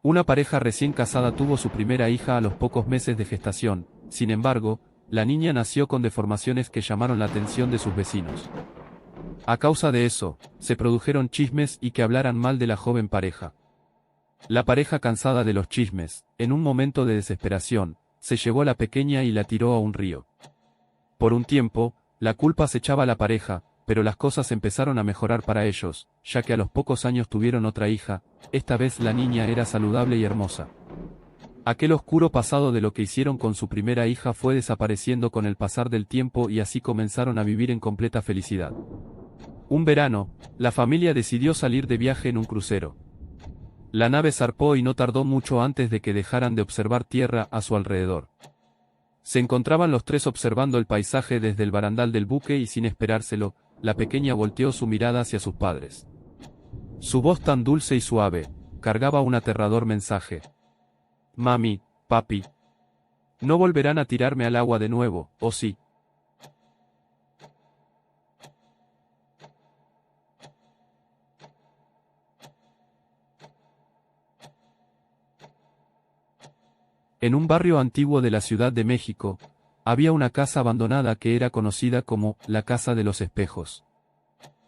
Una pareja recién casada tuvo su primera hija a los pocos meses de gestación. Sin embargo, la niña nació con deformaciones que llamaron la atención de sus vecinos. A causa de eso, se produjeron chismes y que hablaran mal de la joven pareja. La pareja, cansada de los chismes, en un momento de desesperación, se llevó a la pequeña y la tiró a un río. Por un tiempo, la culpa acechaba a la pareja, pero las cosas empezaron a mejorar para ellos, ya que a los pocos años tuvieron otra hija. Esta vez la niña era saludable y hermosa. Aquel oscuro pasado de lo que hicieron con su primera hija fue desapareciendo con el pasar del tiempo y así comenzaron a vivir en completa felicidad. Un verano, la familia decidió salir de viaje en un crucero. La nave zarpó y no tardó mucho antes de que dejaran de observar tierra a su alrededor. Se encontraban los tres observando el paisaje desde el barandal del buque y sin esperárselo, la pequeña volteó su mirada hacia sus padres. Su voz tan dulce y suave, cargaba un aterrador mensaje. Mami, papi. No volverán a tirarme al agua de nuevo, ¿o sí? En un barrio antiguo de la Ciudad de México, había una casa abandonada que era conocida como la Casa de los Espejos.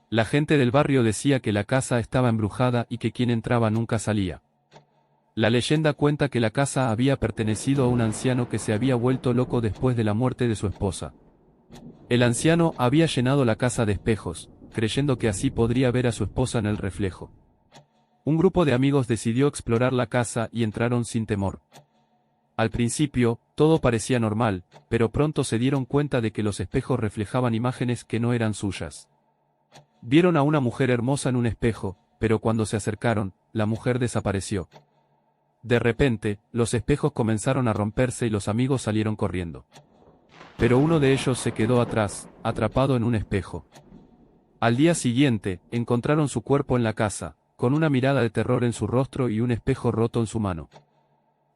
La gente del barrio decía que la casa estaba embrujada y que quien entraba nunca salía. La leyenda cuenta que la casa había pertenecido a un anciano que se había vuelto loco después de la muerte de su esposa. El anciano había llenado la casa de espejos, creyendo que así podría ver a su esposa en el reflejo. Un grupo de amigos decidió explorar la casa y entraron sin temor. Al principio, todo parecía normal, pero pronto se dieron cuenta de que los espejos reflejaban imágenes que no eran suyas. Vieron a una mujer hermosa en un espejo, pero cuando se acercaron, la mujer desapareció. De repente, los espejos comenzaron a romperse y los amigos salieron corriendo. Pero uno de ellos se quedó atrás, atrapado en un espejo. Al día siguiente, encontraron su cuerpo en la casa, con una mirada de terror en su rostro y un espejo roto en su mano.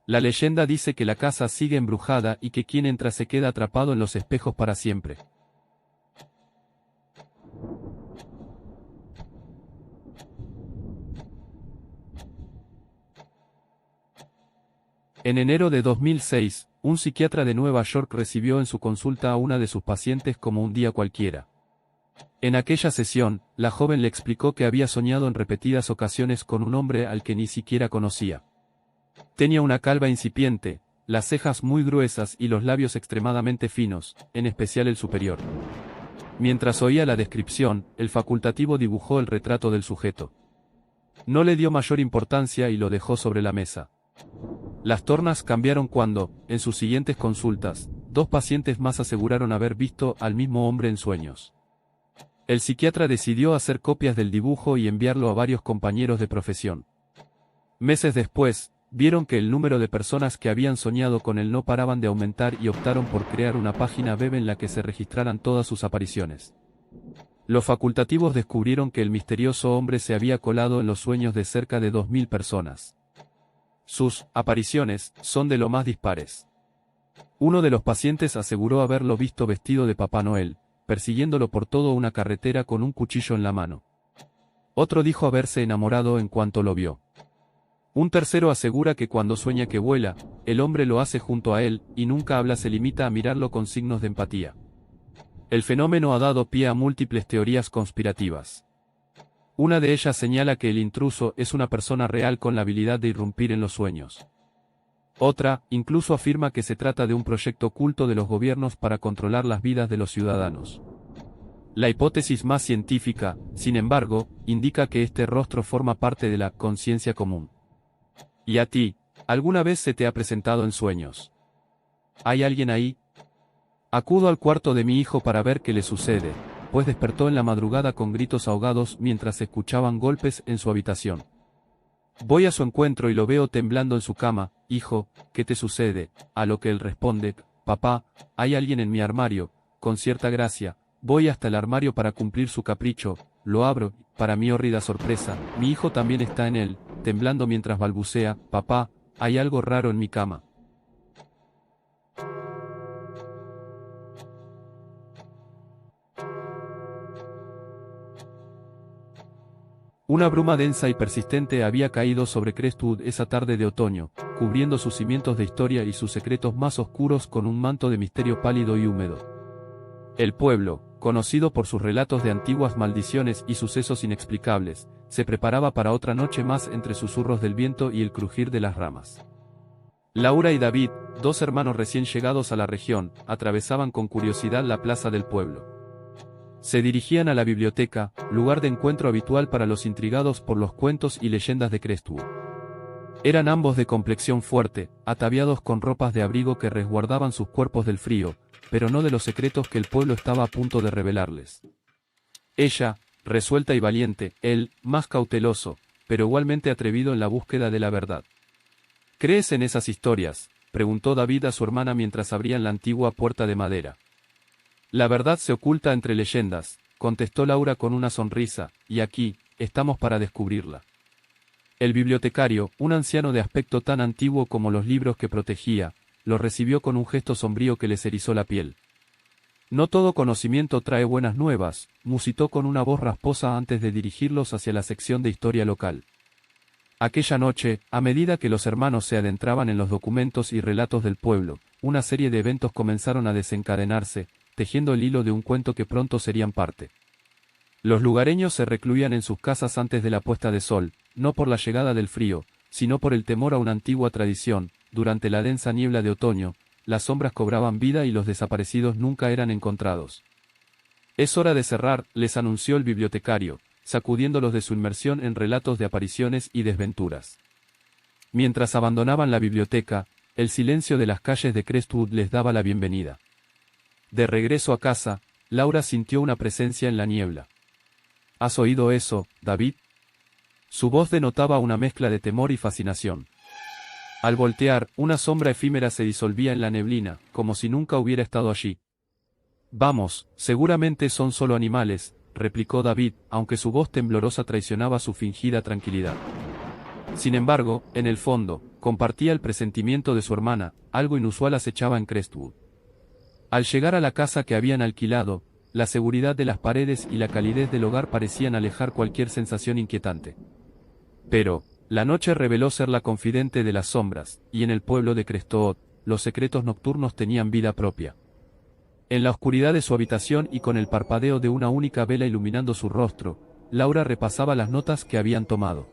La leyenda dice que la casa sigue embrujada y que quien entra se queda atrapado en los espejos para siempre. En enero de 2006, un psiquiatra de Nueva York recibió en su consulta a una de sus pacientes como un día cualquiera. En aquella sesión, la joven le explicó que había soñado en repetidas ocasiones con un hombre al que ni siquiera conocía. Tenía una calva incipiente, las cejas muy gruesas y los labios extremadamente finos, en especial el superior. Mientras oía la descripción, el facultativo dibujó el retrato del sujeto. No le dio mayor importancia y lo dejó sobre la mesa. Las tornas cambiaron cuando, en sus siguientes consultas, dos pacientes más aseguraron haber visto al mismo hombre en sueños. El psiquiatra decidió hacer copias del dibujo y enviarlo a varios compañeros de profesión. Meses después, vieron que el número de personas que habían soñado con él no paraban de aumentar y optaron por crear una página web en la que se registraran todas sus apariciones. Los facultativos descubrieron que el misterioso hombre se había colado en los sueños de cerca de 2000 personas. Sus apariciones son de lo más dispares. Uno de los pacientes aseguró haberlo visto vestido de Papá Noel, persiguiéndolo por toda una carretera con un cuchillo en la mano. Otro dijo haberse enamorado en cuanto lo vio. Un tercero asegura que cuando sueña que vuela, el hombre lo hace junto a él, y nunca habla, se limita a mirarlo con signos de empatía. El fenómeno ha dado pie a múltiples teorías conspirativas. Una de ellas señala que el intruso es una persona real con la habilidad de irrumpir en los sueños. Otra, incluso afirma que se trata de un proyecto oculto de los gobiernos para controlar las vidas de los ciudadanos. La hipótesis más científica, sin embargo, indica que este rostro forma parte de la conciencia común. ¿Y a ti, alguna vez se te ha presentado en sueños? ¿Hay alguien ahí? Acudo al cuarto de mi hijo para ver qué le sucede, pues despertó en la madrugada con gritos ahogados mientras se escuchaban golpes en su habitación. Voy a su encuentro y lo veo temblando en su cama. Hijo, ¿qué te sucede? A lo que él responde, papá, hay alguien en mi armario. Con cierta gracia, voy hasta el armario para cumplir su capricho, lo abro, para mi horrida sorpresa, mi hijo también está en él, temblando mientras balbucea, papá, hay algo raro en mi cama. Una bruma densa y persistente había caído sobre Crestwood esa tarde de otoño, cubriendo sus cimientos de historia y sus secretos más oscuros con un manto de misterio pálido y húmedo. El pueblo, conocido por sus relatos de antiguas maldiciones y sucesos inexplicables, se preparaba para otra noche más entre susurros del viento y el crujir de las ramas. Laura y David, dos hermanos recién llegados a la región, atravesaban con curiosidad la plaza del pueblo. Se dirigían a la biblioteca, lugar de encuentro habitual para los intrigados por los cuentos y leyendas de Crestwood. Eran ambos de complexión fuerte, ataviados con ropas de abrigo que resguardaban sus cuerpos del frío, pero no de los secretos que el pueblo estaba a punto de revelarles. Ella, resuelta y valiente, él, más cauteloso, pero igualmente atrevido en la búsqueda de la verdad. ¿Crees en esas historias?, preguntó David a su hermana mientras abrían la antigua puerta de madera. La verdad se oculta entre leyendas, contestó Laura con una sonrisa, y aquí, estamos para descubrirla. El bibliotecario, un anciano de aspecto tan antiguo como los libros que protegía, lo recibió con un gesto sombrío que les erizó la piel. No todo conocimiento trae buenas nuevas, musitó con una voz rasposa antes de dirigirlos hacia la sección de historia local. Aquella noche, a medida que los hermanos se adentraban en los documentos y relatos del pueblo, una serie de eventos comenzaron a desencadenarse, tejiendo el hilo de un cuento que pronto serían parte. Los lugareños se recluían en sus casas antes de la puesta de sol, no por la llegada del frío, sino por el temor a una antigua tradición. Durante la densa niebla de otoño, las sombras cobraban vida y los desaparecidos nunca eran encontrados. «Es hora de cerrar», les anunció el bibliotecario, sacudiéndolos de su inmersión en relatos de apariciones y desventuras. Mientras abandonaban la biblioteca, el silencio de las calles de Crestwood les daba la bienvenida. De regreso a casa, Laura sintió una presencia en la niebla. ¿Has oído eso, David? Su voz denotaba una mezcla de temor y fascinación. Al voltear, una sombra efímera se disolvía en la neblina, como si nunca hubiera estado allí. Vamos, seguramente son solo animales, replicó David, aunque su voz temblorosa traicionaba su fingida tranquilidad. Sin embargo, en el fondo, compartía el presentimiento de su hermana, algo inusual acechaba en Crestwood. Al llegar a la casa que habían alquilado, la seguridad de las paredes y la calidez del hogar parecían alejar cualquier sensación inquietante. Pero, la noche reveló ser la confidente de las sombras, y en el pueblo de Crestwood, los secretos nocturnos tenían vida propia. En la oscuridad de su habitación y con el parpadeo de una única vela iluminando su rostro, Laura repasaba las notas que habían tomado.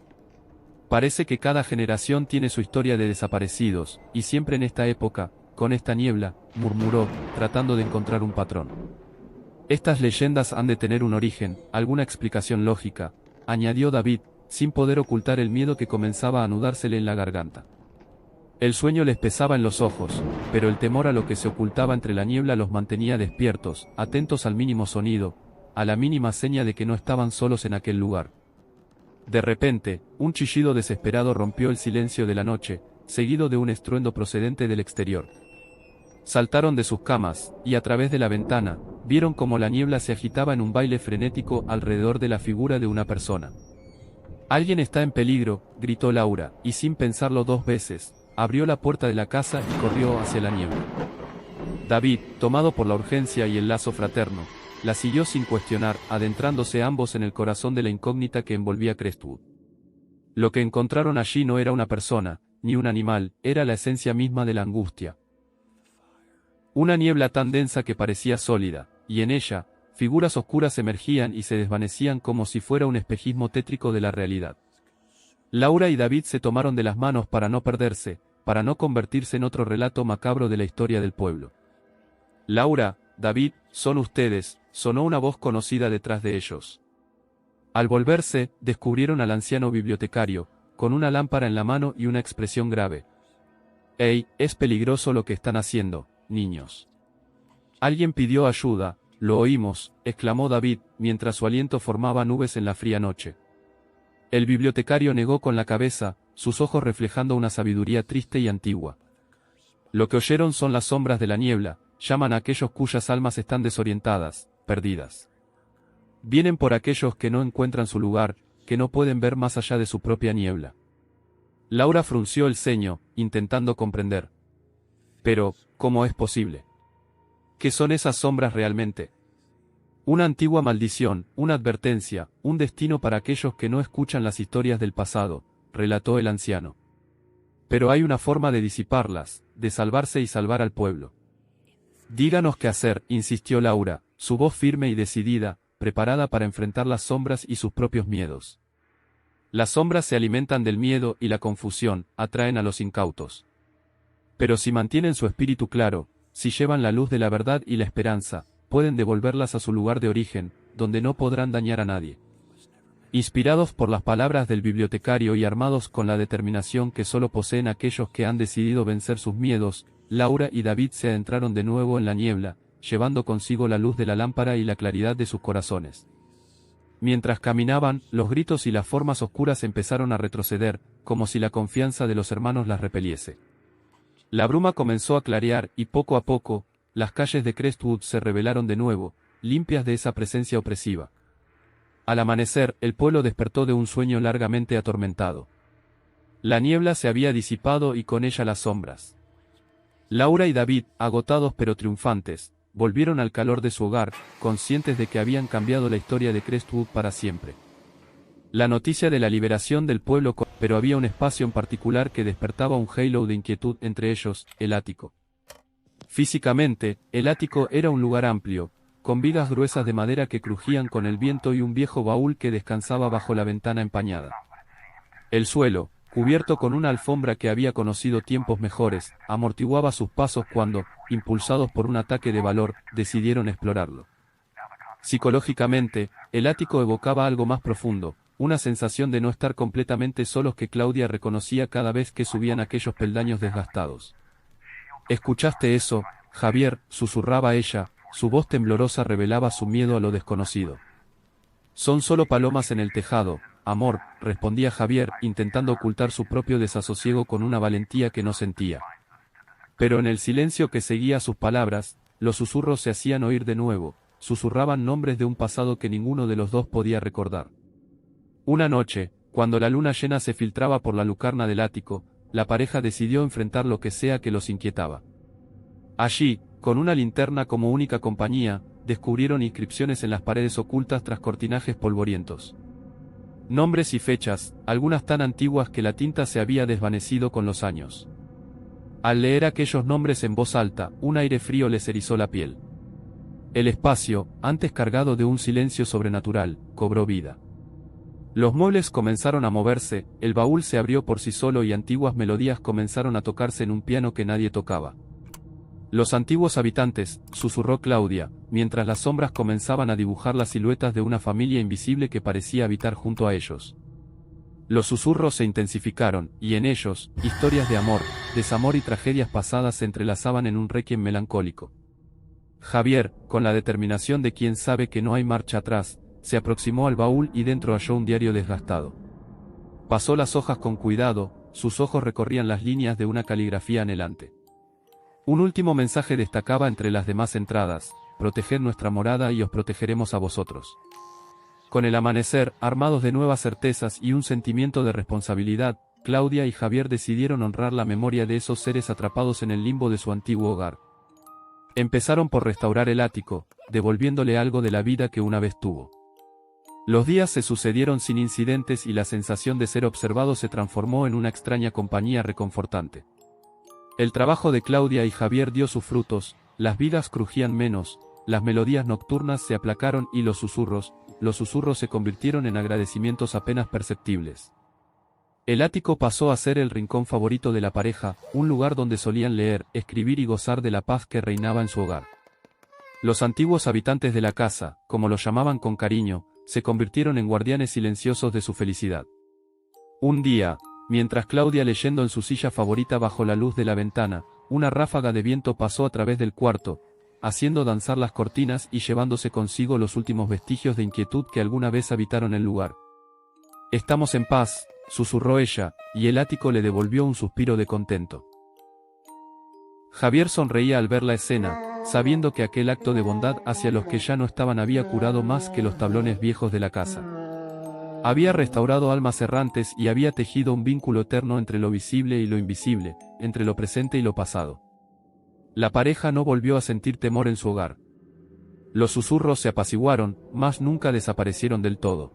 Parece que cada generación tiene su historia de desaparecidos, y siempre en esta época, con esta niebla, murmuró, tratando de encontrar un patrón. Estas leyendas han de tener un origen, alguna explicación lógica, añadió David, sin poder ocultar el miedo que comenzaba a anudársele en la garganta. El sueño les pesaba en los ojos, pero el temor a lo que se ocultaba entre la niebla los mantenía despiertos, atentos al mínimo sonido, a la mínima seña de que no estaban solos en aquel lugar. De repente, un chillido desesperado rompió el silencio de la noche, seguido de un estruendo procedente del exterior. Saltaron de sus camas, y a través de la ventana, vieron cómo la niebla se agitaba en un baile frenético alrededor de la figura de una persona. «Alguien está en peligro», gritó Laura, y sin pensarlo dos veces, abrió la puerta de la casa y corrió hacia la niebla. David, tomado por la urgencia y el lazo fraterno, la siguió sin cuestionar, adentrándose ambos en el corazón de la incógnita que envolvía Crestwood. Lo que encontraron allí no era una persona, ni un animal, era la esencia misma de la angustia. Una niebla tan densa que parecía sólida, y en ella, figuras oscuras emergían y se desvanecían como si fuera un espejismo tétrico de la realidad. Laura y David se tomaron de las manos para no perderse, para no convertirse en otro relato macabro de la historia del pueblo. «Laura, David, son ustedes», sonó una voz conocida detrás de ellos. Al volverse, descubrieron al anciano bibliotecario, con una lámpara en la mano y una expresión grave. «Hey, es peligroso lo que están haciendo, niños». «Alguien pidió ayuda, lo oímos», exclamó David, mientras su aliento formaba nubes en la fría noche. El bibliotecario negó con la cabeza, sus ojos reflejando una sabiduría triste y antigua. «Lo que oyeron son las sombras de la niebla, llaman a aquellos cuyas almas están desorientadas, perdidas. Vienen por aquellos que no encuentran su lugar, que no pueden ver más allá de su propia niebla». Laura frunció el ceño, intentando comprender. «Pero, ¿cómo es posible? ¿Qué son esas sombras realmente?». Una antigua maldición, una advertencia, un destino para aquellos que no escuchan las historias del pasado, relató el anciano. Pero hay una forma de disiparlas, de salvarse y salvar al pueblo. Díganos qué hacer, insistió Laura, su voz firme y decidida, preparada para enfrentar las sombras y sus propios miedos. Las sombras se alimentan del miedo y la confusión, atraen a los incautos. Pero si mantienen su espíritu claro, si llevan la luz de la verdad y la esperanza, pueden devolverlas a su lugar de origen, donde no podrán dañar a nadie. Inspirados por las palabras del bibliotecario y armados con la determinación que solo poseen aquellos que han decidido vencer sus miedos, Laura y David se adentraron de nuevo en la niebla, llevando consigo la luz de la lámpara y la claridad de sus corazones. Mientras caminaban, los gritos y las formas oscuras empezaron a retroceder, como si la confianza de los hermanos las repeliese. La bruma comenzó a clarear y poco a poco, las calles de Crestwood se revelaron de nuevo, limpias de esa presencia opresiva. Al amanecer, el pueblo despertó de un sueño largamente atormentado. La niebla se había disipado y con ella las sombras. Laura y David, agotados pero triunfantes, volvieron al calor de su hogar, conscientes de que habían cambiado la historia de Crestwood para siempre. La noticia de la liberación del pueblo, pero había un espacio en particular que despertaba un halo de inquietud entre ellos, el ático. Físicamente, el ático era un lugar amplio, con vigas gruesas de madera que crujían con el viento y un viejo baúl que descansaba bajo la ventana empañada. El suelo, cubierto con una alfombra que había conocido tiempos mejores, amortiguaba sus pasos cuando, impulsados por un ataque de valor, decidieron explorarlo. Psicológicamente, el ático evocaba algo más profundo, una sensación de no estar completamente solos que Claudia reconocía cada vez que subían aquellos peldaños desgastados. «¿Escuchaste eso, Javier?», susurraba ella, su voz temblorosa revelaba su miedo a lo desconocido. «Son solo palomas en el tejado, amor», respondía Javier, intentando ocultar su propio desasosiego con una valentía que no sentía. Pero en el silencio que seguía sus palabras, los susurros se hacían oír de nuevo, susurraban nombres de un pasado que ninguno de los dos podía recordar. Una noche, cuando la luna llena se filtraba por la lucarna del ático, la pareja decidió enfrentar lo que sea que los inquietaba. Allí, con una linterna como única compañía, descubrieron inscripciones en las paredes ocultas tras cortinajes polvorientos. Nombres y fechas, algunas tan antiguas que la tinta se había desvanecido con los años. Al leer aquellos nombres en voz alta, un aire frío les erizó la piel. El espacio, antes cargado de un silencio sobrenatural, cobró vida. Los muebles comenzaron a moverse, el baúl se abrió por sí solo y antiguas melodías comenzaron a tocarse en un piano que nadie tocaba. «Los antiguos habitantes», susurró Claudia, mientras las sombras comenzaban a dibujar las siluetas de una familia invisible que parecía habitar junto a ellos. Los susurros se intensificaron, y en ellos, historias de amor, desamor y tragedias pasadas se entrelazaban en un requiem melancólico. Javier, con la determinación de quien sabe que no hay marcha atrás, se aproximó al baúl y dentro halló un diario desgastado. Pasó las hojas con cuidado, sus ojos recorrían las líneas de una caligrafía anhelante. Un último mensaje destacaba entre las demás entradas: «Proteged nuestra morada y os protegeremos a vosotros». Con el amanecer, armados de nuevas certezas y un sentimiento de responsabilidad, Claudia y Javier decidieron honrar la memoria de esos seres atrapados en el limbo de su antiguo hogar. Empezaron por restaurar el ático, devolviéndole algo de la vida que una vez tuvo. Los días se sucedieron sin incidentes y la sensación de ser observado se transformó en una extraña compañía reconfortante. El trabajo de Claudia y Javier dio sus frutos, las vigas crujían menos, las melodías nocturnas se aplacaron y los susurros se convirtieron en agradecimientos apenas perceptibles. El ático pasó a ser el rincón favorito de la pareja, un lugar donde solían leer, escribir y gozar de la paz que reinaba en su hogar. Los antiguos habitantes de la casa, como los llamaban con cariño, se convirtieron en guardianes silenciosos de su felicidad. Un día, mientras Claudia leyendo en su silla favorita bajo la luz de la ventana, una ráfaga de viento pasó a través del cuarto, haciendo danzar las cortinas y llevándose consigo los últimos vestigios de inquietud que alguna vez habitaron el lugar. «Estamos en paz», susurró ella, y el ático le devolvió un suspiro de contento. Javier sonreía al ver la escena, sabiendo que aquel acto de bondad hacia los que ya no estaban había curado más que los tablones viejos de la casa. Había restaurado almas errantes y había tejido un vínculo eterno entre lo visible y lo invisible, entre lo presente y lo pasado. La pareja no volvió a sentir temor en su hogar. Los susurros se apaciguaron, mas nunca desaparecieron del todo.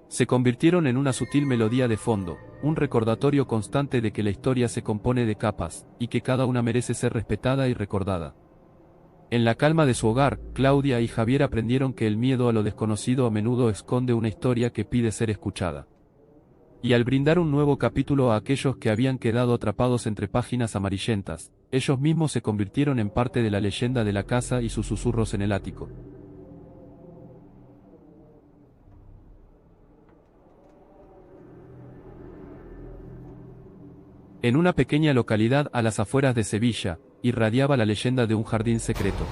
Se convirtieron en una sutil melodía de fondo, un recordatorio constante de que la historia se compone de capas, y que cada una merece ser respetada y recordada. En la calma de su hogar, Claudia y Javier aprendieron que el miedo a lo desconocido a menudo esconde una historia que pide ser escuchada. Y al brindar un nuevo capítulo a aquellos que habían quedado atrapados entre páginas amarillentas, ellos mismos se convirtieron en parte de la leyenda de la casa y sus susurros en el ático. En una pequeña localidad a las afueras de Sevilla, irradiaba la leyenda de un jardín secreto.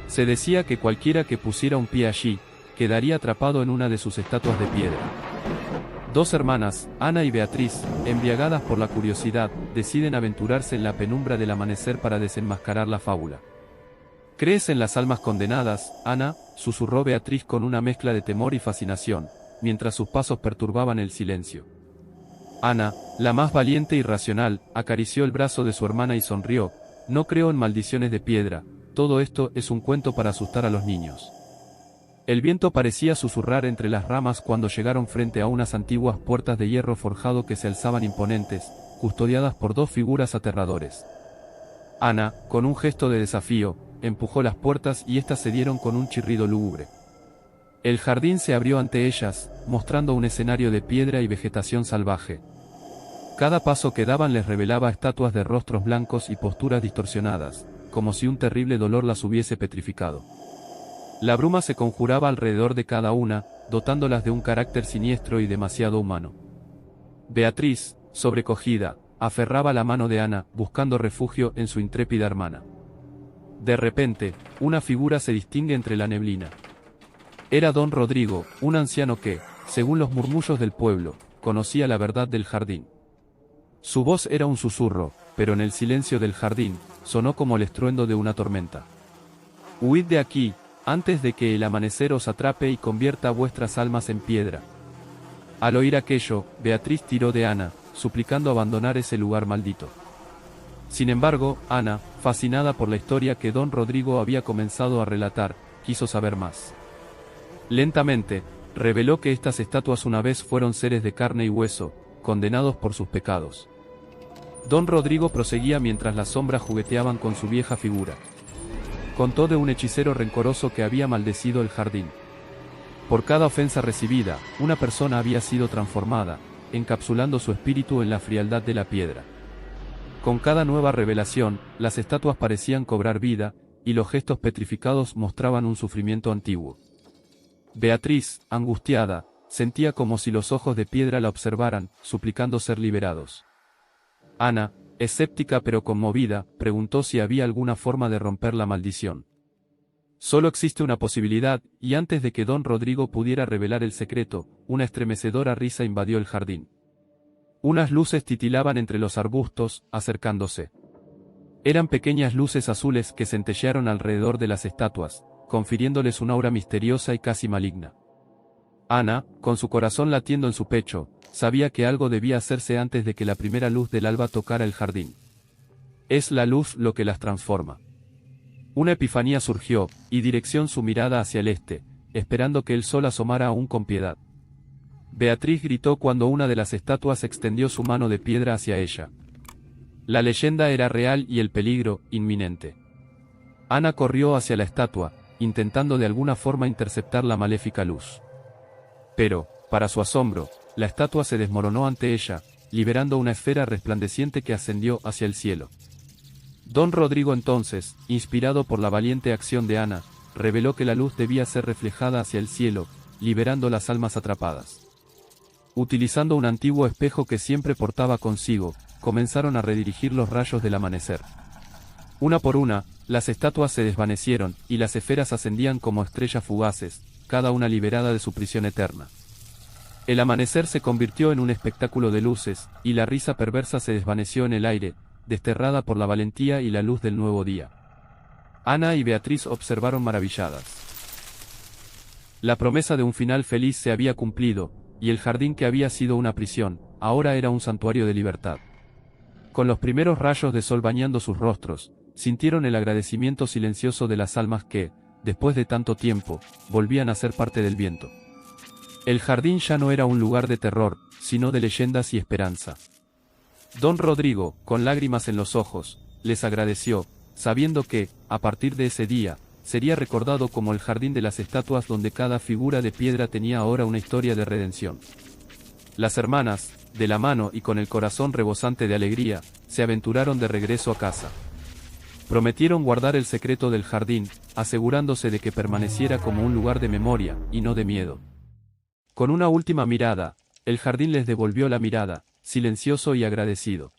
Se decía que cualquiera que pusiera un pie allí, quedaría atrapado en una de sus estatuas de piedra. Dos hermanas, Ana y Beatriz, embriagadas por la curiosidad, deciden aventurarse en la penumbra del amanecer para desenmascarar la fábula. ¿Crees en las almas condenadas, Ana?, susurró Beatriz con una mezcla de temor y fascinación, mientras sus pasos perturbaban el silencio. Ana, la más valiente y racional, acarició el brazo de su hermana y sonrió. No creo en maldiciones de piedra, todo esto es un cuento para asustar a los niños. El viento parecía susurrar entre las ramas cuando llegaron frente a unas antiguas puertas de hierro forjado que se alzaban imponentes, custodiadas por dos figuras aterradores. Ana, con un gesto de desafío, empujó las puertas y éstas se dieron con un chirrido lúgubre. El jardín se abrió ante ellas, mostrando un escenario de piedra y vegetación salvaje. Cada paso que daban les revelaba estatuas de rostros blancos y posturas distorsionadas, como si un terrible dolor las hubiese petrificado. La bruma se conjuraba alrededor de cada una, dotándolas de un carácter siniestro y demasiado humano. Beatriz, sobrecogida, aferraba la mano de Ana, buscando refugio en su intrépida hermana. De repente, una figura se distingue entre la neblina. Era don Rodrigo, un anciano que, según los murmullos del pueblo, conocía la verdad del jardín. Su voz era un susurro, pero en el silencio del jardín, sonó como el estruendo de una tormenta. «Huid de aquí, antes de que el amanecer os atrape y convierta vuestras almas en piedra». Al oír aquello, Beatriz tiró de Ana, suplicando abandonar ese lugar maldito. Sin embargo, Ana, fascinada por la historia que don Rodrigo había comenzado a relatar, quiso saber más. Lentamente, reveló que estas estatuas una vez fueron seres de carne y hueso, condenados por sus pecados. Don Rodrigo proseguía mientras las sombras jugueteaban con su vieja figura. Contó de un hechicero rencoroso que había maldecido el jardín. Por cada ofensa recibida, una persona había sido transformada, encapsulando su espíritu en la frialdad de la piedra. Con cada nueva revelación, las estatuas parecían cobrar vida, y los gestos petrificados mostraban un sufrimiento antiguo. Beatriz, angustiada, sentía como si los ojos de piedra la observaran, suplicando ser liberados. Ana, escéptica pero conmovida, preguntó si había alguna forma de romper la maldición. Solo existe una posibilidad, y antes de que don Rodrigo pudiera revelar el secreto, una estremecedora risa invadió el jardín. Unas luces titilaban entre los arbustos, acercándose. Eran pequeñas luces azules que centellearon alrededor de las estatuas, confiriéndoles una aura misteriosa y casi maligna. Ana, con su corazón latiendo en su pecho, sabía que algo debía hacerse antes de que la primera luz del alba tocara el jardín. Es la luz lo que las transforma. Una epifanía surgió, y dirección su mirada hacia el este, esperando que el sol asomara aún con piedad. Beatriz gritó cuando una de las estatuas extendió su mano de piedra hacia ella. La leyenda era real y el peligro, inminente. Ana corrió hacia la estatua, intentando de alguna forma interceptar la maléfica luz. Pero, para su asombro, la estatua se desmoronó ante ella, liberando una esfera resplandeciente que ascendió hacia el cielo. Don Rodrigo entonces, inspirado por la valiente acción de Ana, reveló que la luz debía ser reflejada hacia el cielo, liberando las almas atrapadas. Utilizando un antiguo espejo que siempre portaba consigo, comenzaron a redirigir los rayos del amanecer. Una por una, las estatuas se desvanecieron, y las esferas ascendían como estrellas fugaces, cada una liberada de su prisión eterna. El amanecer se convirtió en un espectáculo de luces, y la risa perversa se desvaneció en el aire, desterrada por la valentía y la luz del nuevo día. Ana y Beatriz observaron maravilladas. La promesa de un final feliz se había cumplido, y el jardín que había sido una prisión, ahora era un santuario de libertad. Con los primeros rayos de sol bañando sus rostros, sintieron el agradecimiento silencioso de las almas que, después de tanto tiempo, volvían a ser parte del viento. El jardín ya no era un lugar de terror, sino de leyendas y esperanza. Don Rodrigo, con lágrimas en los ojos, les agradeció, sabiendo que, a partir de ese día, sería recordado como el jardín de las estatuas donde cada figura de piedra tenía ahora una historia de redención. Las hermanas, de la mano y con el corazón rebosante de alegría, se aventuraron de regreso a casa. Prometieron guardar el secreto del jardín, asegurándose de que permaneciera como un lugar de memoria, y no de miedo. Con una última mirada, el jardín les devolvió la mirada, silencioso y agradecido.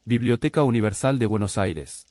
Biblioteca Universal de Buenos Aires.